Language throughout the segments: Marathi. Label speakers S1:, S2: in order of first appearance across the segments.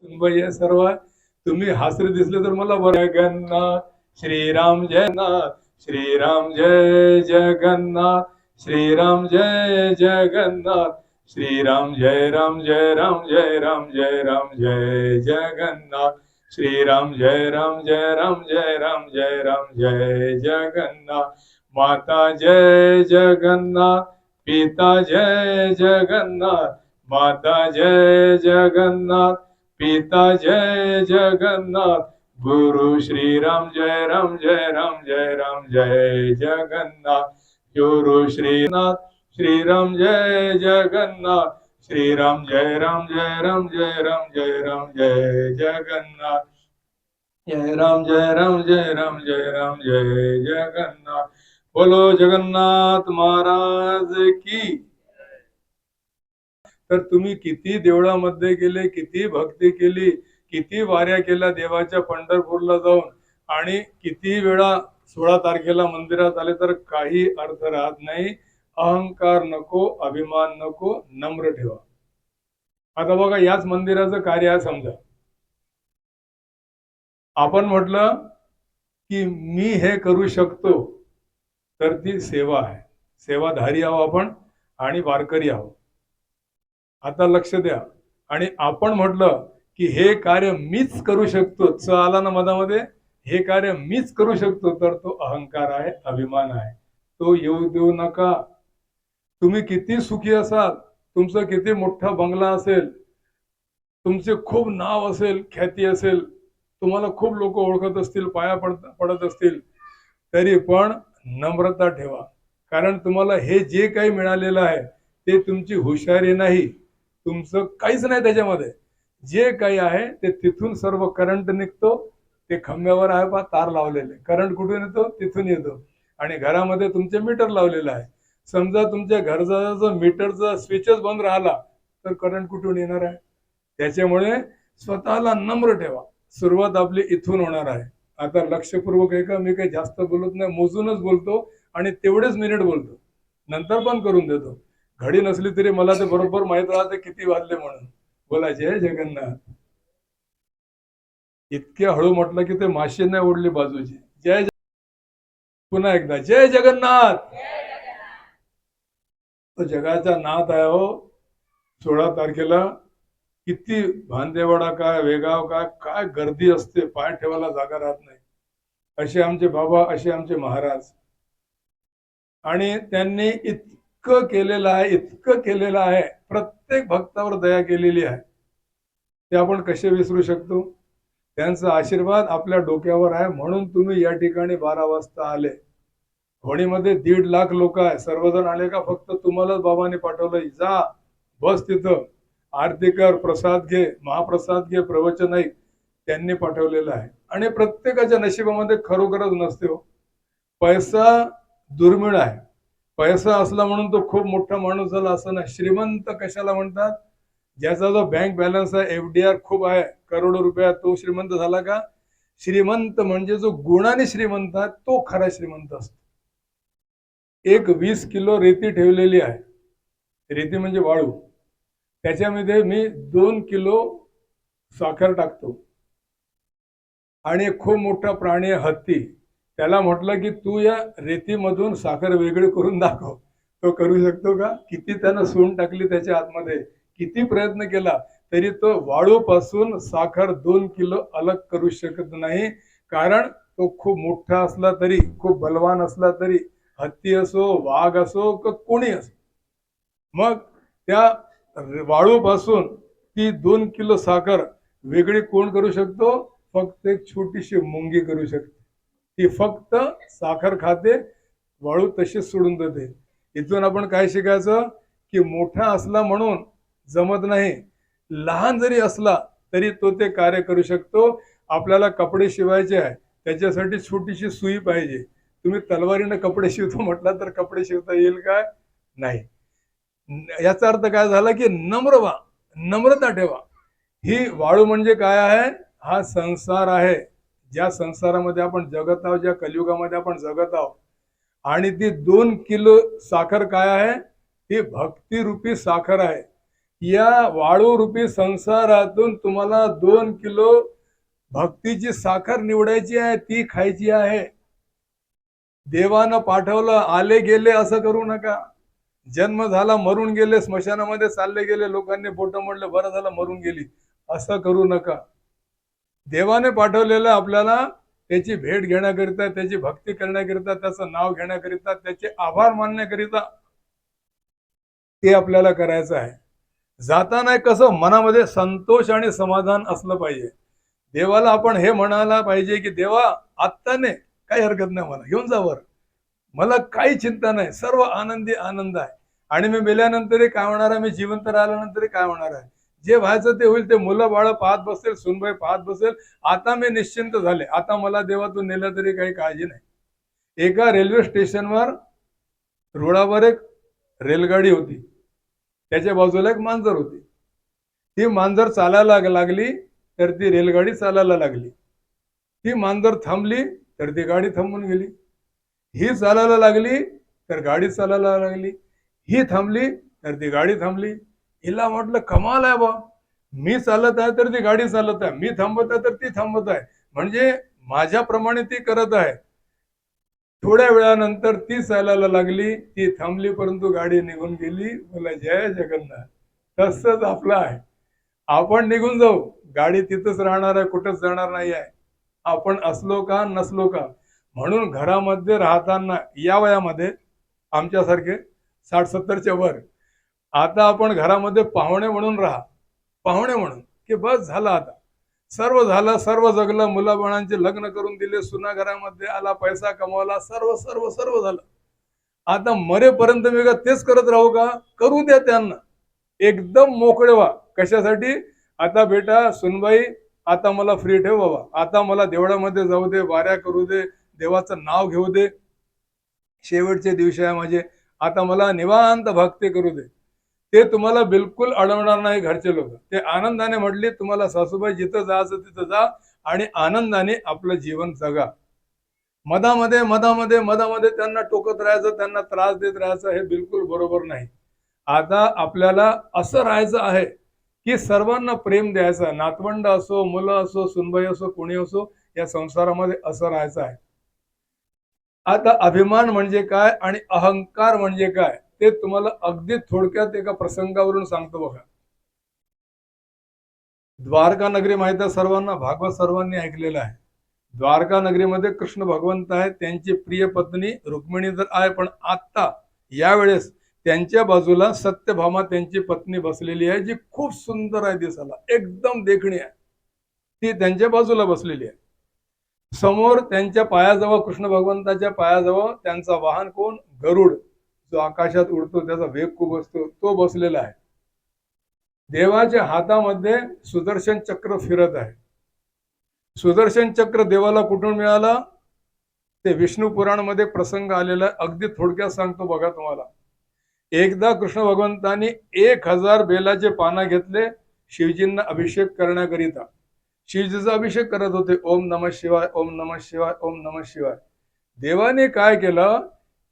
S1: हे सर्व तुम्ही हासरे दिसले तर मला बरं. जगन्नाथ श्रीराम जगन्नाथ श्रीराम जय जगन्नाथ श्रीराम जय जगन्नाथ श्रीराम जय राम जय राम जय राम जय राम जय जगन्नाथ श्रीराम जय राम जय राम जय राम जय राम जय जगन्नाथ माता जय जगन्नाथ पिता जय जगन्नाथ माता जय जगन्नाथ पिता जय जगन्नाथ गुरु श्री राम जय राम जय राम जय राम जय जगन्नाथ गुरु श्रीनाथ श्रीराम जय जगन्नाथ श्रीराम जय राम जय राम जय राम जय राम जय जगन्नाथ जय राम जय राम जय राम जय राम जय जगन्नाथ बोलो जगन्नाथ महाराज की. तर तुम्ही किती देवळामध्ये गेले, किती भक्ती केली, किती वाऱ्या केल्या देवाच्या पंढरपूरला जाऊन, आणि किती वेळा 16 तारखेला मंदिरात आले, तर काही अर्थ राहत नाही. अहंकार नको, अभिमान नको, नम्र ठेवा. आता बघा, याच मंदिराचं कार्य आहे. समजा आपण म्हटलं की मी हे करू शकतो, तर ती सेवा आहे. सेवाधारी आहो आपण आणि वारकरी आहो. आता लक्ष द्या. आणि आपण म्हटलं की हे कार्य मीच करू शकतो, आला ना मधामध्ये, हे कार्य मीच करू शकतो, तर तो अहंकार आहे, अभिमान आहे. तो येऊ देऊ नका. तुम्ही किती सुखी असाल, तुमचं किती मोठा बंगला असेल, तुमचे खूप नाव असेल, ख्याती असेल, तुम्हाला खूप लोक ओळखत असतील, पाया पडत असतील, तरी पण नम्रता ठेवा. कारण तुम्हाला हे जे काही मिळालेलं आहे ते तुमची हुशारी नाही, तुमचं काहीच नाही त्याच्यामध्ये. जे काही आहे ते तिथून सर्व करंट निघतो. ते खांब्यावर आहे पहा, तार लावलेले, करंट कुठून येतो? तिथून येतो. आणि घरामध्ये तुमचे मीटर लावलेलं आहे. समजा तुमच्या घरचा जर मीटरचा स्विचच बंद राहिला तर करंट कुठून येणार आहे? त्याच्यामुळे स्वतःला नम्र ठेवा. सुरुवात आपली इथून होणार आहे. आता लक्षपूर्वक आहे का, मी काही जास्त बोलत नाही, मोजूनच बोलतो आणि तेवढेच मिनिट बोलतो, नंतर पण करून देतो. घडी नसली तरी मला ते बरोबर माहित राहते किती वाजले म्हणून. बोला जय जगन्नाथ. इतके हळू म्हटलं की ते माशी नाही ओढली बाजूची. पुन्हा एकदा जय जगन्नाथ. तो जगाचा नाथ आहे हो. 16 तारखेला किती भांदेवाडा काय, वेगाव काय, काय गर्दी असते, पाय ठेवायला जागा राहत नाही. असे आमचे बाबा, असे आमचे महाराज. आणि त्यांनी इतकं केलेलं आहे, इतकं केलेलं आहे, प्रत्येक भक्तावर दया केलेली आहे. ते आपण कसे विसरू शकतो? त्यांचा आशीर्वाद आपल्या डोक्यावर आहे, म्हणून तुम्ही या ठिकाणी 12 वाजता आले. होणीमध्ये 1.5 लाख लोक आहे. सर्वजण आले का? फक्त तुम्हालाच बाबांनी पाठवलं, जा बस तिथं, आरती कर, प्रसाद घे, महाप्रसाद घे, प्रवचन ऐक. त्यांनी पाठवलेलं आहे. आणि प्रत्येकाच्या नशिबामध्ये खरोखरच नसते हो. पैसा दुर्मिळ आहे. पैसा असला म्हणून तो खूप मोठा माणूस झाला असं नाही. श्रीमंत कशाला म्हणतात? ज्याचा जो बँक बॅलन्स आहे, FDR खूप आहे, करोडो रुपया, तो श्रीमंत झाला का? श्रीमंत म्हणजे जो गुणाने श्रीमंत आहे तो खरा श्रीमंत असतो. एक 20 किलो रेती ठेवलेली आहे. रेती म्हणजे वाळू. त्याच्यामध्ये मी 2 किलो साखर टाकतो. आणि एक खूप मोठा प्राणी आहे हत्ती. त्याला म्हटलं की तू या रेतीमधून साखर वेगळी करून दाखव. तो करू शकतो का? किती त्यानं सून टाकली त्याच्या आतमध्ये, किती प्रयत्न केला, तरी तो वाळूपासून साखर 2 किलो अलग करू शकत नाही. कारण तो खूप मोठा असला तरी, खूप बलवान असला तरी, हत्ती असो, वाघ असो, कोणी असो, मग त्या वाळूपासून ती 2 किलो साखर वेगळी कोण करू शकतो? फक्त एक छोटीशी मुंगी करू शकते. ती फक्त साखर खाते, वाळू तशीच सोडून देते. इथून आपण काय शिकायचं? की मोठा असला म्हणून जमत नाही, लहान जरी असला तरी तो ते कार्य करू शकतो. आपल्याला कपडे शिवायचे आहे, त्याच्यासाठी छोटीशी सुई पाहिजे. तुम्ही तलवारीने कपडे शिवतो म्हटला तर कपडे शिवता येईल काय? नाही. याचा अर्थ काय झाला? की नम्र व्हा, नम्रता ठेवा. ही वाळू म्हणजे काय आहे? हा संसार आहे. ज्या संसारामध्ये आपण जगत आहोत, ज्या कलियुगामध्ये आपण जगत आहोत. आणि ती 2 किलो साखर काय आहे? ही भक्तिरूपी साखर आहे. या वाळू रूपी संसारातून तुम्हाला 2 किलो भक्तीची साखर निवडायची आहे, ती खायची आहे. देवानं पाठवलं, आले गेले असं करू नका. जन्म झाला, मरून गेले, स्मशानामध्ये चालले गेले, लोकांनी बोट मोडले, बरं झालं मरून गेली, असं करू नका. देवाने पाठवलेलं आपल्याला त्याची भेट घेण्याकरिता, त्याची भक्ती करण्याकरिता, त्याचं नाव घेण्याकरिता, त्याचे आभार मानण्याकरिता ते आपल्याला करायचं आहे. जाताना कसं मनामध्ये संतोष आणि समाधान असलं पाहिजे. देवाला आपण हे म्हणायला पाहिजे की देवा आत्ता नाही, काही हरकत नाही, मला घेऊन जा वर, मला काही चिंता नाही, सर्व आनंदी आनंद आहे. आणि मी मेल्यानंतरही काय होणार आहे, मी जिवंत राहिल्यानंतरही काय होणार आहे, जे व्हायचं ते होईल. ते मुलं बाळ पाहत बसेल, सुनबाई पाहत बसेल. आता मी निश्चिंत झाले, आता मला देवातून नेलं तरी काही काळजी नाही. एका रेल्वे स्टेशनवर रुळावर एक रेलगाडी होती, त्याच्या बाजूला एक मांजर होती. ती मांजर चालायला लागली तर ती रेलगाडी चालायला लागली. ती मांजर थांबली तर ती गाडी थांबून गेली. ही चालायला लागली तर गाडी चालायला लागली. ही थांबली तर ती गाडी थांबली. हिला म्हटलं कमाल आहे बा, मी चालत आहे तर ती गाडी चालत आहे, मी थांबत आहे तर ती थांबत आहे, म्हणजे माझ्याप्रमाणे ती करत आहे. थोड्या वेळानंतर ती चालायला लागली, ती थांबली, परंतु गाडी निघून गेली. बोला जय जगन्नाथ. तसंच आपलं आहे, आपण निघून जाऊ, गाडी तिथंच राहणार आहे, कुठंच जाणार नाही आहे. आपण असलो का नसलो का. म्हणून घरामध्ये राहताना या वयामध्ये आमच्यासारखे 60-70च्या वर, आता आपण घरामध्ये पाहुणे म्हणून राहा, पाहुणे म्हणून, की बस झालं, आता सर्व झालं, सर्व जगलं, मुलाबाळांचे लग्न करून दिले, सुना घरामध्ये आला, पैसा कमवला, सर्व सर्व सर्व झालं. आता मरेपर्यंत मी का तेच करत राहू का? करू द्या त्यांना, एकदम मोकळे व्हा. कशासाठी? आता बेटा सुनबाई, आता मला फ्री ठेव बाबा, आता मला देवळामध्ये जाऊ दे, वाऱ्या करू दे, देवाचं नाव घेऊ दे, शेवटचे दिवस आहे माझे, आता मला निवांत भक्ती करू दे. ते तुम्हाला बिलकुल अडवणार नाही घरचे लोक. ते आनंदाने म्हटले, तुम्हाला सासूबाई जिथं जायचं तिथं जा आणि आनंदाने आपलं जीवन जगा. मधामध्ये मधामध्ये मधामध्ये त्यांना टोकत राहायचं, त्यांना त्रास देत राहायचं, हे बिलकुल बरोबर नाही. आता आपल्याला असं राहायचं आहे की सर्वांना प्रेम द्यायचं. नातवंड असो, मुलं असो, सुनबाई असो, कोणी असो, या संसारामध्ये असं राहायचं आहे. आता अभिमान म्हणजे काय आणि अहंकार म्हणजे काय ते तुम्हाला अगदी थोडक्यात एका प्रसंगावरून सांगतो बघा. द्वारका नगरी माहित आहे सर्वांना, भागवत सर्वांनी ऐकलेलं आहे. द्वारका नगरीमध्ये कृष्ण भगवंत आहे, त्यांची प्रिय पत्नी रुक्मिणी तर आहे, पण आता यावेळेस त्यांच्या बाजूला सत्यभामा त्यांची पत्नी बसलेली आहे, जी खूप सुंदर आहे, दिसायला एकदम देखणी आहे. ती त्यांच्या बाजूला बसलेली आहे. समोर त्यांच्या पायाजवळ, कृष्ण भगवंताच्या पायाजवळ त्यांचा वाहन कोण? गरुड, जो आकाशात उडतो, त्याचा वेग खूप असतो, तो बसलेला आहे. देवाच्या हातामध्ये सुदर्शन चक्र फिरत आहे. सुदर्शन चक्र देवाला कुठून मिळालं ते विष्णू पुराणमध्ये प्रसंग आलेला आहे. अगदी थोडक्यात सांगतो बघा तुम्हाला. एकदा कृष्ण भगवंतांनी 1000 बेलाचे पानं घेतले शिवजींना अभिषेक करण्याकरिता. शिवजीचा अभिषेक करत होते, ओम नमः शिवाय, ओम नमः शिवाय, ओम नमः शिवाय. देवाने काय केलं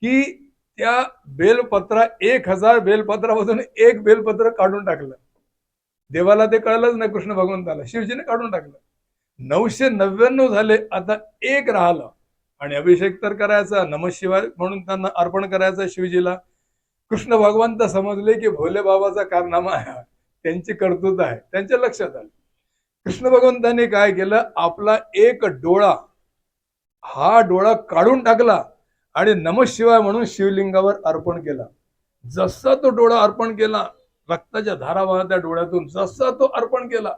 S1: की त्या बेलपत्रा 1000 बेलपत्रामधून एक बेलपत्र काढून टाकलं. देवाला ते कळलंच नाही, कृष्ण भगवंताला. शिवजीने काढून टाकलं. 999 झाले, आता एक राहिलं. आणि अभिषेक तर करायचा, नमः शिवाय म्हणून त्यांना अर्पण करायचं शिवजीला. कृष्ण भगवंत समजले की भोले बाबाचा कारनामा आहे, त्यांची कर्तृत्व आहे, त्यांच्या लक्षात आलं. कृष्ण भगवंतांनी काय केलं, आपला एक डोळा, हा डोळा काढून टाकला आणि नमः शिवाय म्हणून शिवलिंगावर अर्पण केला. जसा तो डोळा अर्पण केला, रक्ताच्या धारा वाहत्या डोळ्यातून, जसा तो अर्पण केला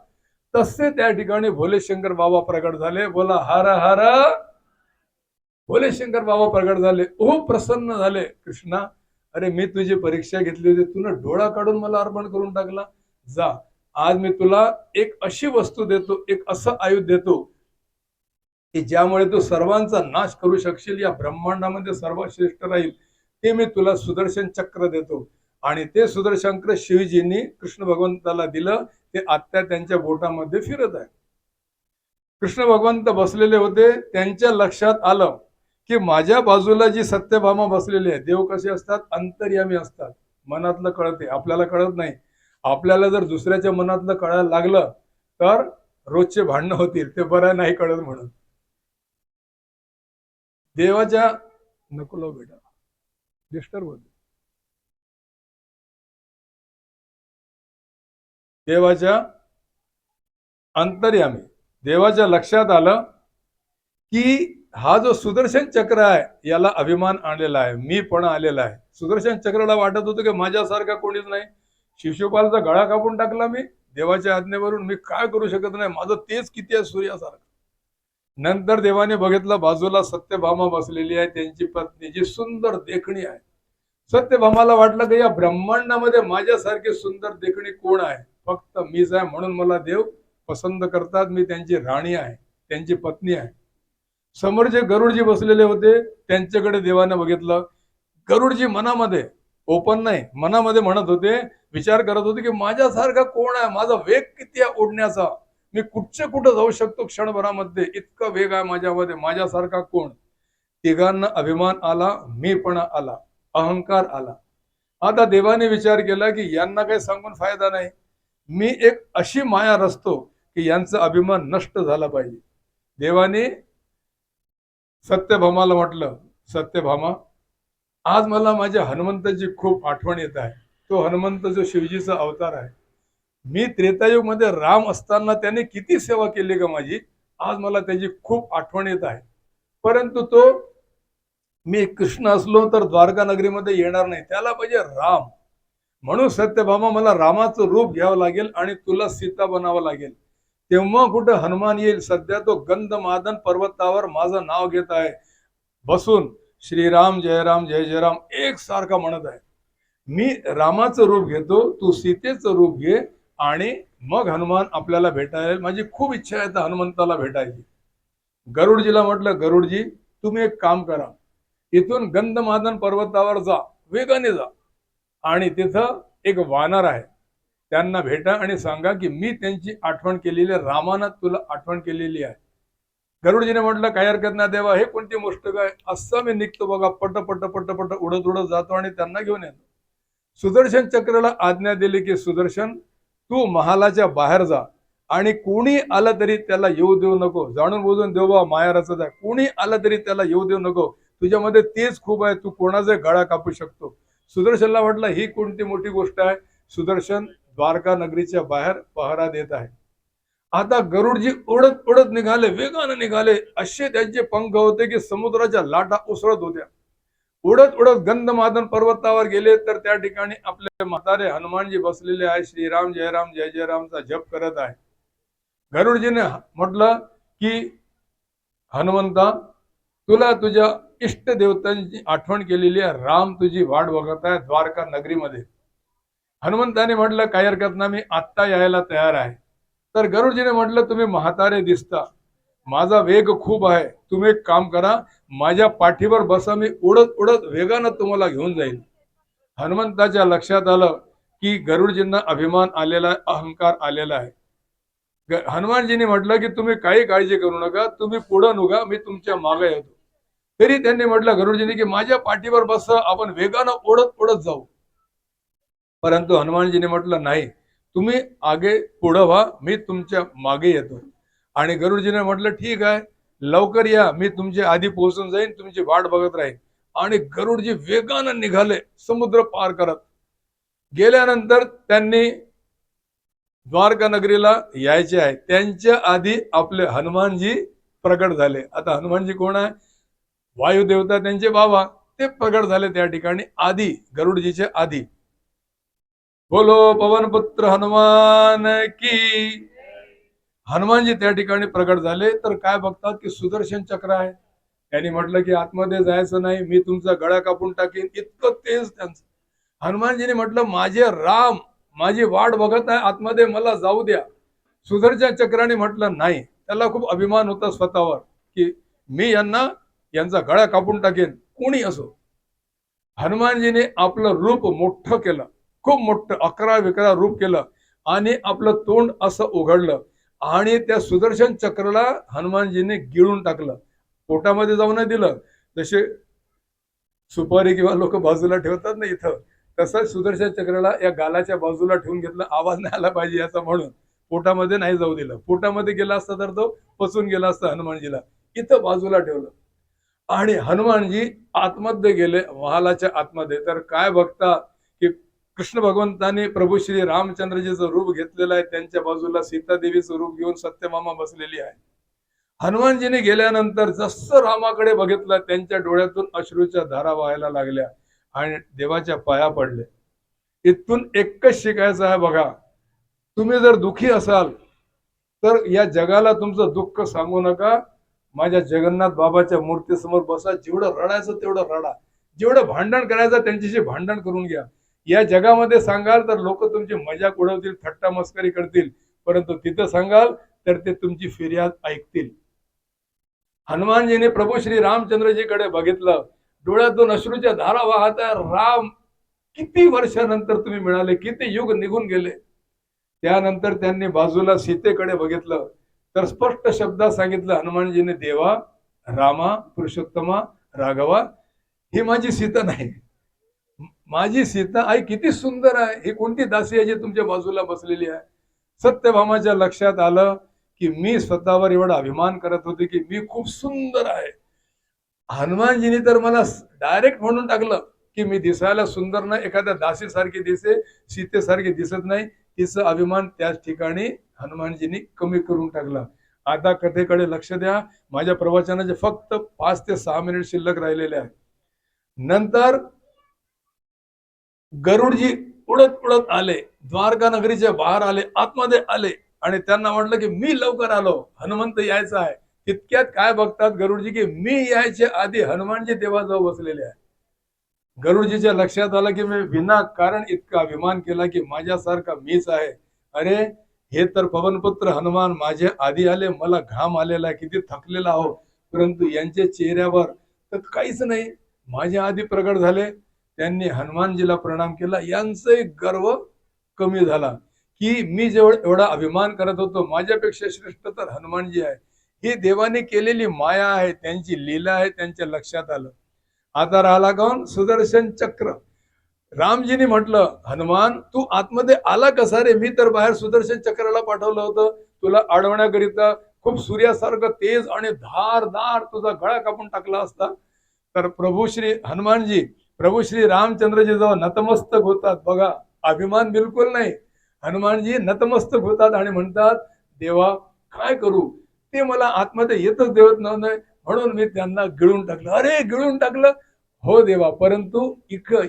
S1: तसे त्या ठिकाणी भोले शंकर बाबा प्रगट झाले. बोला हर हर. भोले शंकर बाबा प्रगट झाले, खूप प्रसन्न झाले. कृष्णा, अरे मी तुझी परीक्षा घेतली होती, तुला डोळा काढून मला अर्पण करून टाकला. जा, आज मी तुला एक अशी वस्तू देतो, एक असं आयुध देतो की ज्यामुळे तू सर्वांचा नाश करू शकशील, या ब्रह्मांडामध्ये सर्वात श्रेष्ठ राहील. ते मी तुला सुदर्शन चक्र देतो. आणि ते सुदर्शन चक्र शिवजींनी कृष्ण भगवंताला दिलं. ते आत्या त्यांच्या बोटामध्ये फिरत आहे. कृष्ण भगवंत बसलेले होते, त्यांच्या लक्षात आलं की माझ्या बाजूला जी सत्यभामा बसलेली आहे. देव कसे असतात? अंतर्यामी असतात, मनातलं कळते, आपल्याला कळत नाही. आपल्याला जर दुसऱ्याच्या मनातलं कळायला लागलं तर रोजचे भांडणं होतील, ते बरं नाही कळत म्हणून. देवाच्या नको लावू बेटा, डिस्टर्ब होते. देवाच्या अंतर्यामी देवाच्या लक्षात आलं की हा जो सुदर्शन चक्र आहे याला अभिमान आलेला आहे, मी पण आलेला आहे. सुदर्शन चक्राला वाटत होतं की माझ्यासारखा कोणीच नाही. शिशुपालचा गळा कापून टाकला मी देवाच्या आज्ञेवरून. मी काय करू शकत नाही, माझं तेच किती आहे सूर्यासारखं. नंतर देवाने बघितलं बाजूला सत्यभामा बसलेली आहे, त्यांची पत्नी जी सुंदर देखणी आहे. सत्यभामाला वाटलं की या ब्रह्मांडामध्ये माझ्यासारखी सुंदर देखणी कोण आहे, फक्त मीच आहे, म्हणून मला देव पसंत करतात. मी त्यांची राणी आहे, त्यांची पत्नी आहे. समोर जे गरुडजी बसलेले होते त्यांच्याकडे देवाने बघितलं. गरुडजी मनामध्ये ओपन नाही, मनामध्ये म्हणत होते, विचार करत होते की माझ्यासारखा कोण आहे, माझा वेग किती आहे उडण्याचा, मी कुठं जाऊ शकतो क्षणभरामध्ये, इतका वेग आहे माझ्यामध्ये, माझ्यासारखा कोण. तिघांना अभिमान आला, मीपणा आला, अहंकार आला. आता देवाने विचार केला की यांना काही सांगून फायदा नाही, मी एक अशी माया रचतो की यांचा अभिमान नष्ट झाला पाहिजे. देवाने सत्यभामाला म्हटलं, सत्यभामा, आज मला माझ्या हनुमंताची खूप आठवण येत आहे. तो हनुमंत जो शिवजीचा अवतार आहे, मी त्रेतायुग मध्ये राम असताना त्याने किती सेवा केली का माझी, आज मला त्याची खूप आठवण येत आहे. परंतु तो मी कृष्ण असलो तर द्वारका नगरीमध्ये येणार नाही, त्याला पाहिजे राम. म्हणून सत्यभामा मला रामाचं रूप घ्यावं लागेल आणि तुला सीता बनावं लागेल, तेव्हा कुठं हनुमान येईल. सध्या तो गंधमादन पर्वतावर माझं नाव घेत आहे बसून, श्रीराम जय राम जय जय राम एक सारखा म्हणत आहे. मी रामाचं रूप घेतो, तू सीतेचं रूप घे आणि मग हनुमान आपल्याला भेटायला. माझी खूप इच्छा आहे तर हनुमंताला भेटायची. गरुडजीला म्हटलं, गरुडजी तुम्ही एक काम करा, इथून गंधमादन पर्वतावर जा, वेगाने जा, आणि तिथं एक वानर आहे, त्यांना भेटा आणि सांगा की मी त्यांची आठवण केलेली आहे, रामानं तुला आठवण केलेली आहे. गरुडजीने म्हटलं, काही हरकत नाही देवा, हे कोणती गोष्ट काय. असं मी निघतो बघा, पट पट पट पट उडत उडत जातो आणि त्यांना घेऊन येतो. सुदर्शन चक्राला आज्ञा दिली की सुदर्शन तू महालाच्या बाहेर जा आणि कोणी आलं तरी त्याला येऊ देऊ नको. जाणून बुजून देवा माया रचत आहे, कोणी आलं तरी त्याला येऊ देऊ नको, तुझ्यामध्ये तेच खूप आहे, तू कोणाचा गळा कापू शकतो. सुदर्शनला म्हटलं, ही कोणती मोठी गोष्ट आहे. सुदर्शन द्वारका नगरीच्या बाहेर पहरा देत आहे. आता गरुडजी उडत उडत निघाले, वेगाने निघाले, असे त्यांचे पंख होते की समुद्राच्या लाटा उसळत होत्या. उडत उडत गंधमादन पर्वतावर गेले तर त्या ठिकाणी आपले म्हातारे हनुमानजी बसलेले आहे, श्रीराम जय राम जय जय रामचा जप करत आहे. गरुडजीने म्हटलं की हनुमंता, तुला तुझ्या इष्ट देवतांची आठवण केलेली आहे, राम तुझी वाट बघत आहे द्वारका नगरीमध्ये. हनुमंताने म्हटलं, काही हरकत नाही, मी आत्ता यायला तयार आहे. तर गरुडजीने म्हटलं, तुम्ही म्हातारे दिसता, माझा वेग खूप आहे, तुम्ही एक काम करा, माझ्या पाठीवर बसा, मी उडत उडत वेगानं तुम्हाला घेऊन जाईल. हनुमंताच्या लक्षात आलं की गरुडजींना अभिमान आलेला आहे, अहंकार आलेला आहे. हनुमानजींनी म्हटलं की तुम्ही काही काळजी करू नका, तुम्ही पुढे निघा, मी तुमच्या मागे येतो. तरी त्यांनी म्हटलं गरुडजींनी की माझ्या पाठीवर बस, आपण वेगानं उडत उडत जाऊ. परंतु हनुमानजीने म्हटलं, नाही, तुम्ही आगे पुढे व्हा, मी तुमच्या मागे येतो. आणि गरुडजीने म्हटलं, ठीक आहे, लवकर या, मी तुमच्या आधी पोहोचून जाईन, तुमची वाट बघत राहील. आणि गरुडजी वेगानं निघाले समुद्र पार करत. गेल्यानंतर त्यांनी द्वारका नगरीला यायचे आहे, त्यांच्या आधी आपले हनुमानजी प्रगट झाले. आता हनुमानजी कोण आहे, वायुदेवता त्यांचे बाबा, ते प्रगट झाले त्या ठिकाणी आधी, गरुडजीचे आधी. बोलो पवन पुत्र हनुमान की. हनुमानजी त्या ठिकाणी प्रगट झाले तर काय बघतात की सुदर्शन चक्र आहे. त्यांनी म्हटलं की आतमध्ये जायचं नाही, मी तुमचा गळा कापून टाकेन, इतकं तेज त्यांचं. हनुमानजीने म्हटलं, माझे राम माझी वाट बघत आहे आतमध्ये, मला जाऊ द्या. सुदर्शन चक्राने म्हटलं नाही, त्याला खूप अभिमान होता स्वतःवर की मी यांचा गळा कापून टाकेन, कोणी असो. हनुमानजीने आपलं रूप मोठं केलं, खूप मोठं 11-11 रूप केलं आणि आपलं तोंड असं उघडलं आणि त्या सुदर्शन चक्राला हनुमानजीने गिळून टाकलं, पोटामध्ये जाऊ नाही दिलं. जसे सुपारी किंवा लोक बाजूला ठेवतात ना इथं, तसंच सुदर्शन चक्राला या गालाच्या बाजूला ठेवून घेतलं, आवाज नाही आला पाहिजे याचा म्हणून. पोटामध्ये नाही जाऊ दिलं. पोटामध्ये गेला असता तर तो पचून गेला असता हनुमानजीला. इथं बाजूला ठेवलं आणि हनुमानजी आतमध्ये गेले, महालाच्या आतमध्ये. तर काय बघता की कृष्ण भगवंतांनी प्रभू श्री रामचंद्रजीचं रूप घेतलेलं आहे. त्यांच्या बाजूला सीता देवीचं रूप घेऊन सत्यभामा बसलेली आहे. हनुमानजीने गेल्यानंतर जसं रामाकडे बघितलं, त्यांच्या डोळ्यातून अश्रूच्या धारा व्हायला लागल्या आणि देवाच्या पाया पडले. इथून एकच शिकायचं आहे बघा, तुम्ही जर दुखी असाल तर या जगाला तुमचं दुःख सांगू नका. माझ्या जगन्नाथ बाबाच्या मूर्तीसमोर बसा, जेवढं रडायचं तेवढं रडा, जेवढं भांडण करायचं त्यांच्याशी भांडण करून घ्या. या जगामध्ये सांगाल तर लोक तुमची मजाक उडवतील, थट्टा मस्करी करतील, परंतु तिथं सांगाल तर ते तुमची फिर्याद ऐकतील. हनुमानजीने प्रभू श्री रामचंद्रजीकडे बघितलं, डोळ्यातून अश्रूच्या धारा वाहत आहे. राम, किती वर्षानंतर तुम्ही मिळाले, किती युग निघून गेले. त्यानंतर त्यांनी बाजूला सीतेकडे बघितलं तर स्पष्ट शब्दात सांगितलं हनुमानजीने, देवा, रामा, पुरुषोत्तमा, राघवा, ही माझी सीता नाही. माझी सीता आई किती सुंदर आहे. ही कोणती दासी आहे जी तुमच्या बाजूला बसलेली आहे. सत्यभामाच्या लक्षात आलं की मी स्वतःवर एवढा अभिमान करत होते की मी खूप सुंदर आहे. हनुमानजीने तर मला डायरेक्ट म्हणून टाकलं की मी दिसायला सुंदर नाही, एखाद्या दासीसारखी दिसे, सीतेसारखी दिसत नाही. तिचा अभिमान त्याच ठिकाणी हनुमानजींनी कमी करून टाकला. आता कथेकडे लक्ष द्या. माझ्या प्रवचनाचे फक्त 5 ते 6 मिनिट शिल्लक राहिलेले आहेत. नंतर गरुडजी उडत उडत आले, द्वारका नगरीच्या बाहेर आले, आतमध्ये आले आणि त्यांना म्हटलं की मी लवकर आलो, हनुमंत यायचा आहे. तितक्यात काय बघतात गरुडजी की मी यायच्या आधी हनुमानजी देवाजवळ बसलेले आहे. गरुडजीच्या लक्षात आलं की मी विनाकारण इतका अभिमान केला की माझ्यासारखा मीच आहे. अरे, हे तर पवनपुत्र हनुमान माझे आधी आले, मला घाम आलेला आहे, किती थकलेला आहो, परंतु यांच्या चेहऱ्यावर तर काहीच नाही, माझ्या आधी प्रगट झाले. त्यांनी हनुमानजीला प्रणाम केला. यांचा गर्व कमी झाला की मी जेवढा एवढा अभिमान करत होतो, माझ्यापेक्षा श्रेष्ठ तर हनुमानजी आहे. ही देवाने केलेली माया आहे, त्यांची लीला आहे, त्यांच्या लक्षात आलं. आता राहिला कोण? सुदर्शन चक्र. रामजीने म्हटलं, हनुमान तू आतमध्ये आला कसा रे? मी तर बाहेर सुदर्शन चक्राला पाठवलं होतं तुला अडवण्याकरिता. खूप सूर्यासारखं तेज आणि धारदार तुझा गळा कापून टाकला असता. तर प्रभू श्री हनुमानजी प्रभू श्री रामचंद्रजी जेव्हा नतमस्तक होतात बघा, अभिमान बिलकुल नाही, हनुमानजी नतमस्तक होतात आणि म्हणतात, देवा काय करू, ते मला आतमध्ये येतच देवत नव्हतं, म्हणून मी त्यांना गिळून टाकलं. अरे, गिळून टाकलं? हो देवा, परंतु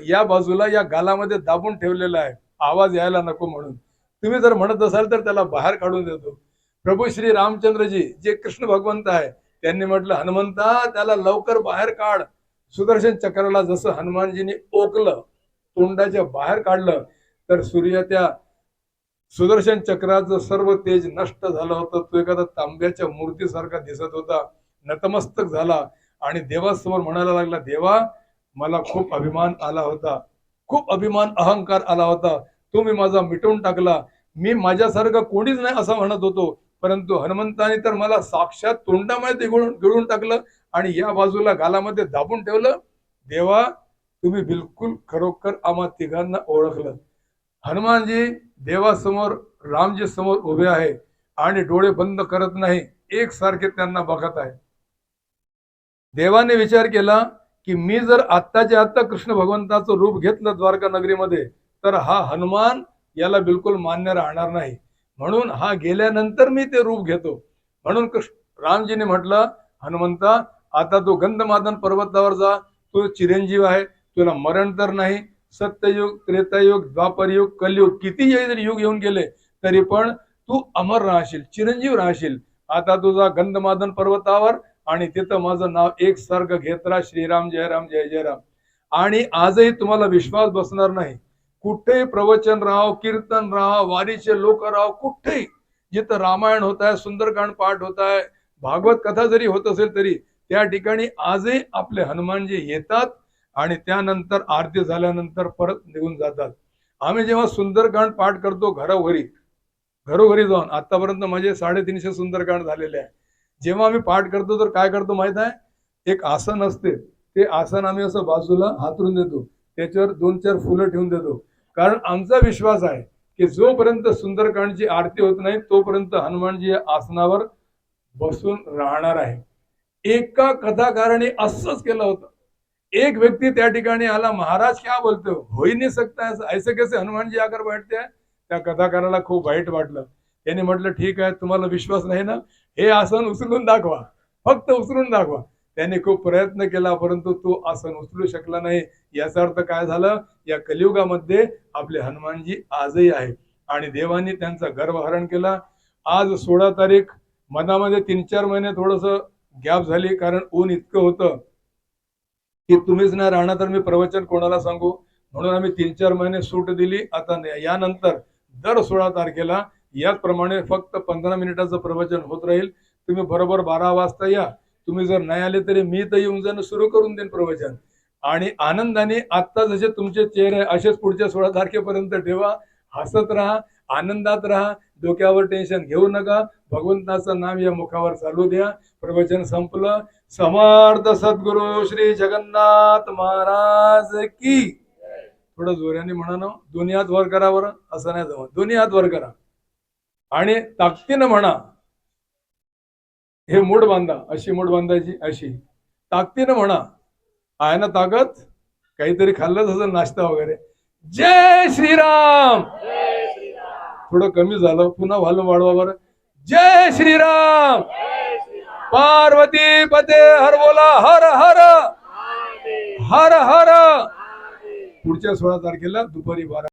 S1: या बाजूला या गालामध्ये दाबून ठेवलेला आहे, आवाज यायला नको म्हणून. तुम्ही जर म्हणत असाल तर त्याला बाहेर काढून देतो. प्रभू श्री रामचंद्रजी जे कृष्ण भगवंत आहे त्यांनी म्हटलं, हनुमंता त्याला लवकर बाहेर काढ. सुदर्शन चक्राला जसं हनुमानजीने ओकलं, तोंडाच्या बाहेर काढलं, तर सूर्य त्या सुदर्शन चक्राचं सर्व तेज नष्ट झालं होतं. तो एखादा तांब्याच्या मूर्तीसारखा दिसत होता. नतमस्तक झाला आणि देवासमोर म्हणायला लागला, देवा मला खूप अभिमान आला होता, खूप अभिमान अहंकार आला होता, तुम्ही माझा मिटवून टाकला. मी माझ्यासारखं कोणीच नाही असं म्हणत होतो, परंतु हनुमंताने तर मला साक्षात तोंडामध्ये गिळून टाकलं आणि या बाजूला गालामध्ये दाबून ठेवलं. देवा तुम्ही बिलकुल खरोखर आम्हा तिघांना ओळखलं. हनुमानजी देवासमोर रामजी समोर उभे आहे आणि डोळे बंद करत नाही, एकसारखे त्यांना बघत आहे. देवाने विचार केला की मी जर आत्ताच्या आत्ता कृष्ण भगवंताचं रूप घेतलं द्वारका नगरीमध्ये तर हा हनुमान याला बिलकुल मान्य राहणार नाही, म्हणून हा गेल्यानंतर मी ते रूप घेतो. म्हणून रामजीने म्हटलं, हनुमंता आता तू गंधमादन पर्वतावर जा, तू चिरंजीव आहे, तुला मरण तर नाही. सत्ययुग, त्रेतायुग, द्वापरयुग, कलयुग किती जरी युग येऊन गेले तरी पण तू अमर राहशील, चिरंजीव राहशील. आता तुझा गंधमादन पर्वतावर आणि तिथं माझं नाव एकसारखं घेत राहा, श्रीराम जय राम जय जय राम. आणि आजही तुम्हाला विश्वास बसणार नाही, कुठेही प्रवचन राहाव, कीर्तन राहाव, वारीचे लोक राहाव, कुठेही जिथं रामायण होत आहे, सुंदरकांड पाठ होत आहे, भागवत कथा जरी होत असेल तरी त्या ठिकाणी आजही आपले हनुमानजी येतात आणि त्यानंतर आरती झाल्यानंतर परत निघून जातात. आम्ही जेव्हा सुंदरकांड पाठ करतो घरोघरी जाऊन, आतापर्यंत माझे 350 सुंदरकांड झालेले आहे. जेव्हा आम्ही पाठ करतो तर काय करतो माहित आहे, एक आसन असते, ते आसन आम्ही असं बाजूला हातरून देतो, त्याच्यावर 2-4 फुलं ठेवून देतो. कारण आमचा विश्वास आहे की जोपर्यंत सुंदरकांडची आरती होत नाही तोपर्यंत हनुमानजी या आसनावर बसून राहणार आहे. एका कथाकाराने असंच केलं होतं. एक व्यक्ती त्या ठिकाणी आला, महाराज क्या बोलते हो, हो ही नहीं सकता ऐसा, ऐसे कैसे हनुमान जी आकर बैठते हैं. त्या कथाकाराला खूप वाईट वाटलं. त्याने म्हटलं ठीक आहे, तुम्हाला विश्वास नाही ना, हे आसन उचलून दाखवा, फक्त उचलून दाखवा. त्याने खूप प्रयत्न केला परंतु तो आसन उचलू शकला नाही. याचा अर्थ काय झालं, या कलियुगामध्ये आपले हनुमानजी आजही आहे आणि देवांनी त्यांचा गर्वहरण केला. आज 16 तारीख, मनामध्ये 3-4 महिने थोडस गॅप झाली कारण ऊन इतकं होतं की तुम्हीच नाही राहणार तर मी प्रवचन कोणाला सांगू, म्हणून आम्ही 3-4 महिने सूट दिली. आता यानंतर दर 16 तारखेला याचप्रमाणे फक्त 15 मिनिटाचं प्रवचन होत राहील. तुम्ही बरोबर 12 वाजता या. तुम्ही जर नाही आले तरी मी तर येऊन जाणं सुरू करून देईन प्रवचन. आणि आनंदाने आता जसे तुमचे चेहरे असेच पुढच्या 16 तारखेपर्यंत ठेवा. हसत राहा, आनंदात राहा, डोक्यावर टेन्शन घेऊ नका. भगवंताचं नाम या मुखावर चालू द्या. प्रवचन संपलं. समर्थ सद्गुरु श्री जगन्नाथ महाराज की. थोडं जोराने म्हणा ना, दोन्ही हात वर करा बरं, असं नाही जमत, दोन्ही हात वर करा आणि ताकदीनं म्हणा. हे मूठ बांधा, अशी मूठ बांधायची, अशी ताकदीनं म्हणा. आहे ना ताकद, काहीतरी खाल्लंच असं नाश्ता वगैरे. जय श्रीराम. थोडं कमी झालं, पुन्हा व्हॉल्यूम वाढवा बरं. जय श्रीराम. पार्वती पते हर बोला, हर हर हर हर. पुढच्या 16 तारखेला दुपारी 12.